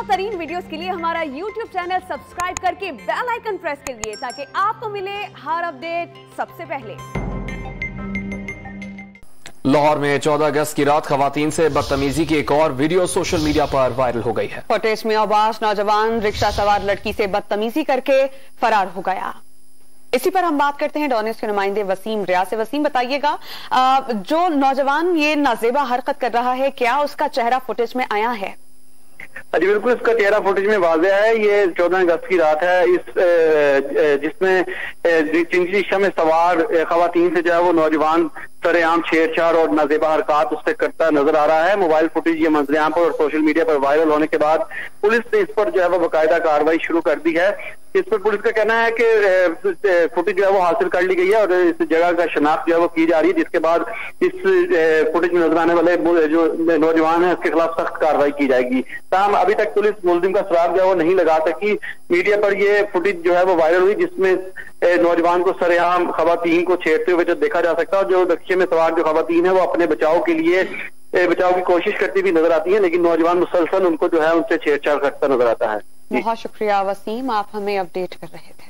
तरीन वीडियोस के लिए हमारा YouTube चैनल सब्सक्राइब करके बेल आइकन प्रेस करिए ताकि आपको मिले हर अपडेट सबसे पहले। लाहौर में 14 अगस्त की रात खवातीन से बदतमीजी की एक और वीडियो सोशल मीडिया पर वायरल हो गई है। फुटेज में आवाज नौजवान रिक्शा सवार लड़की से बदतमीजी करके फरार हो गया। इसी पर हम बात करते हैं डॉन न्यूज़ के नुमाइंदे वसीम रिया से। वसीम, बताइएगा, जो नौजवान ये नाजेबा हरकत कर रहा है, क्या उसका चेहरा फुटेज में आया है? जी बिल्कुल, इसका चेहरा फुटेज में वाज़ेह है। ये 14 अगस्त की रात है जिसमें चिंची रिक्शा में सवार खवातीन से जो है वो नौजवान सरेआम छेड़छाड़ और नाजेबा हरकत उससे करता नजर आ रहा है। मोबाइल फुटेज ये मंजरेआम पर और सोशल मीडिया पर वायरल होने के बाद पुलिस ने इस पर जो है वो बाकायदा कार्रवाई शुरू कर दी है। इस पर पुलिस का कहना है कि फुटेज जो है वो हासिल कर ली गई है और इस जगह का शनाख्त जो है वो की जा रही है, जिसके बाद इस फुटेज में नजर आने वाले जो नौजवान है उसके खिलाफ सख्त कार्रवाई की जाएगी। ताहम अभी तक पुलिस मुलजिम का सुराग जो है वो नहीं लगा सकी। मीडिया पर ये फुटेज जो है वो वायरल हुई जिसमें नौजवान को सरेआम खवातीन को छेड़ते हुए जो देखा जा सकता है। और जो रिक्शे में सवार जो खवातीन है वो अपने बचाव के लिए बचाव की कोशिश करती भी नजर आती है, लेकिन नौजवान मुसलसल उनको जो है उनसे छेड़छाड़ करता नजर आता है। बहुत शुक्रिया वसीम, आप हमें अपडेट कर रहे थे।